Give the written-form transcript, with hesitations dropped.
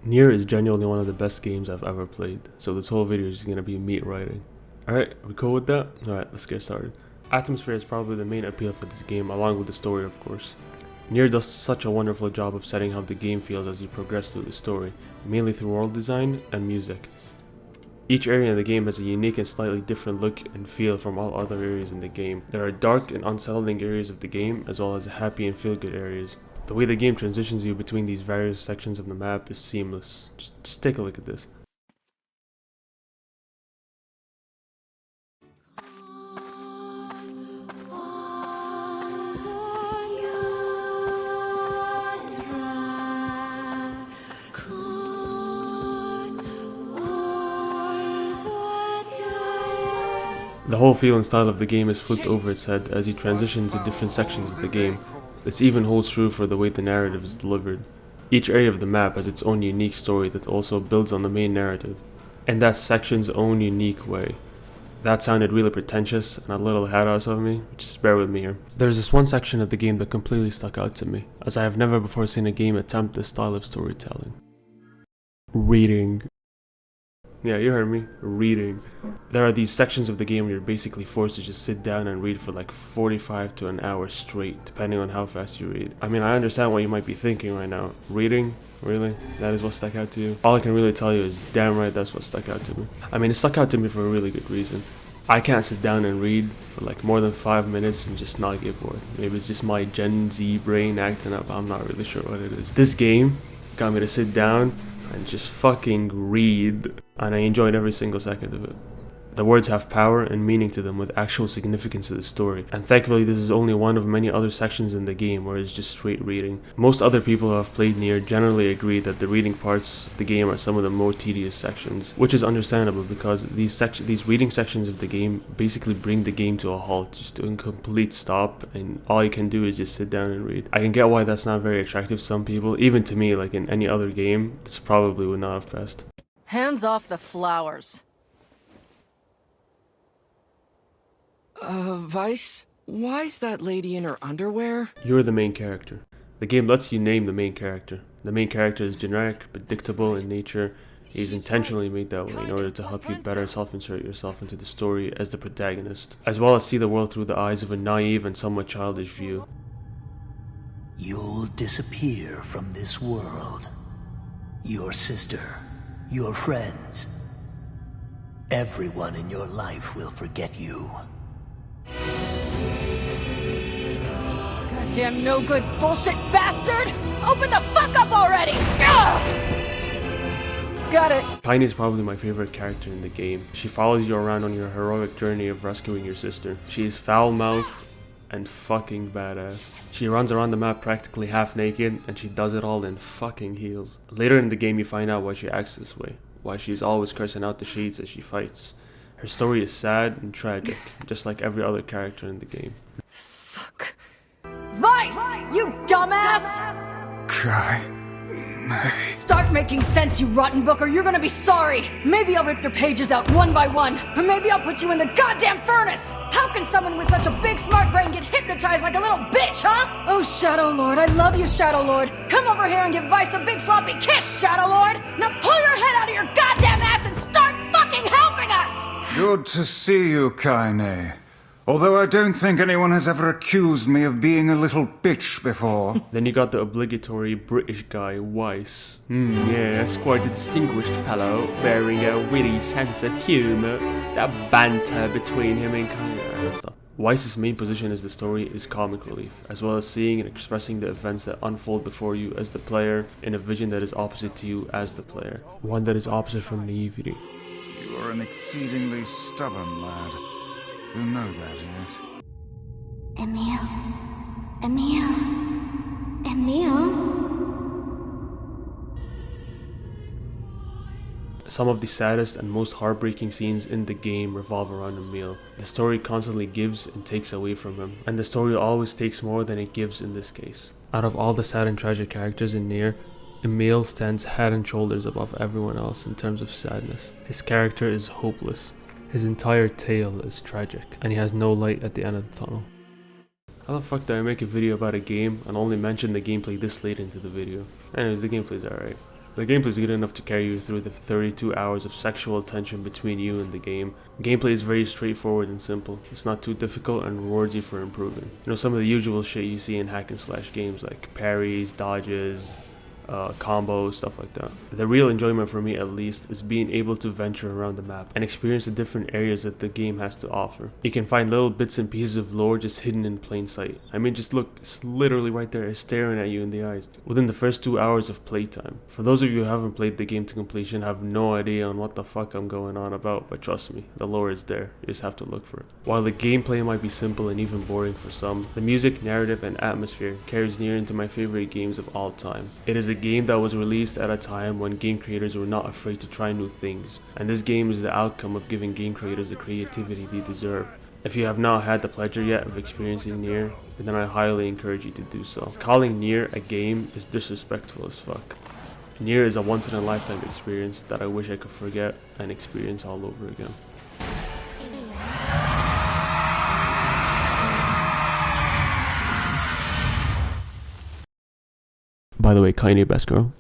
NieR is genuinely one of the best games I've ever played, so this whole video is just gonna be me writing. Alright, we cool with that? Alright, let's get started. Atmosphere is probably the main appeal for this game, along with the story of course. NieR does such a wonderful job of setting how the game feels as you progress through the story, mainly through world design and music. Each area in the game has a unique and slightly different look and feel from all other areas in the game. There are dark and unsettling areas of the game, as well as happy and feel-good areas. The way the game transitions you between these various sections of the map is seamless. Just take a look at this. The whole feel and style of the game is flipped over its head as you transition to different sections of the game. This even holds true for the way the narrative is delivered. Each area of the map has its own unique story that also builds on the main narrative, in that section's own unique way. That sounded really pretentious and a little badass of me, just bear with me here. There's this one section of the game that completely stuck out to me, as I have never before seen a game attempt this style of storytelling. Reading. Yeah, you heard me. Reading. There are these sections of the game where you're basically forced to just sit down and read for like 45 to an hour straight, depending on how fast you read. I mean, I understand what you might be thinking right now. Reading? Really? That is what stuck out to you? All I can really tell you is damn right that's what stuck out to me. I mean, it stuck out to me for a really good reason. I can't sit down and read for like more than 5 minutes and just not get bored. Maybe it's just my Gen Z brain acting up, I'm not really sure what it is. This game got me to sit down and just fucking read, and I enjoyed every single second of it. The words have power and meaning to them with actual significance to the story, and thankfully this is only one of many other sections in the game where it's just straight reading. Most other people who have played NieR generally agree that the reading parts of the game are some of the more tedious sections, which is understandable because these reading sections of the game basically bring the game to a halt, just to a complete stop, and all you can do is just sit down and read. I can get why that's not very attractive to some people, even to me. Like in any other game, this probably would not have passed. Hands off the flowers. Vice? Why's that lady in her underwear? You're the main character. The game lets you name the main character. The main character is generic, predictable in nature. He is intentionally made that way in order to help you better self-insert yourself into the story as the protagonist, as well as see the world through the eyes of a naive and somewhat childish view. You'll disappear from this world. Your sister, your friends, everyone in your life will forget you. Goddamn no good bullshit bastard! Open the fuck up already! Ugh! Got it. Tiny is probably my favorite character in the game. She follows you around on your heroic journey of rescuing your sister. She is foul-mouthed and fucking badass. She runs around the map practically half naked, and she does it all in fucking heels. Later in the game you find out why she acts this way, why she's always cursing out the shades as she fights. Her story is sad and tragic, just like every other character in the game. Fuck. Vice! You dumbass! Start making sense, you rotten book, or you're gonna be sorry! Maybe I'll rip your pages out one by one, or maybe I'll put you in the goddamn furnace! How can someone with such a big smart brain get hypnotized like a little bitch, huh? Oh, Shadow Lord, I love you, Shadow Lord! Come over here and give Vice a big sloppy kiss, Shadow Lord! Now pull your head out of your goddamn ass and start fucking helping us! Good to see you, Kaine. Although I don't think anyone has ever accused me of being a little bitch before. Then you got the obligatory British guy, Weiss. Yes, quite a distinguished fellow, bearing a witty sense of humour. That banter between him and Kaine. Weiss's main position as the story is comic relief, as well as seeing and expressing the events that unfold before you as the player in a vision that is opposite to you as the player. One that is opposite from naivety. You are an exceedingly stubborn lad. You know that, yes? Emile. Some of the saddest and most heartbreaking scenes in the game revolve around Emile. The story constantly gives and takes away from him, and the story always takes more than it gives in this case. Out of all the sad and tragic characters in NieR, Emile stands head and shoulders above everyone else in terms of sadness. His character is hopeless. His entire tale is tragic, and he has no light at the end of the tunnel. How the fuck did I make a video about a game and only mention the gameplay this late into the video? Anyways, the gameplay's alright. The gameplay is good enough to carry you through the 32 hours of sexual tension between you and the game. Gameplay is very straightforward and simple. It's not too difficult and rewards you for improving. You know, some of the usual shit you see in hack and slash games like parries, dodges, combos, stuff like that. The real enjoyment for me, at least, is being able to venture around the map and experience the different areas that the game has to offer. You can find little bits and pieces of lore just hidden in plain sight. I mean, just look, it's literally right there, it's staring at you in the eyes within the first 2 hours of playtime. For those of you who haven't played the game to completion, have no idea on what the fuck I'm going on about, but trust me, the lore is there. You just have to look for it. While the gameplay might be simple and even boring for some, the music, narrative, and atmosphere carries NieR into my favorite games of all time. It is a game that was released at a time when game creators were not afraid to try new things, and this game is the outcome of giving game creators the creativity they deserve. If you have not had the pleasure yet of experiencing NieR, then I highly encourage you to do so. Calling NieR a game is disrespectful as fuck. NieR is a once-in-a-lifetime experience that I wish I could forget and experience all over again. By the way, Kaine, best girl.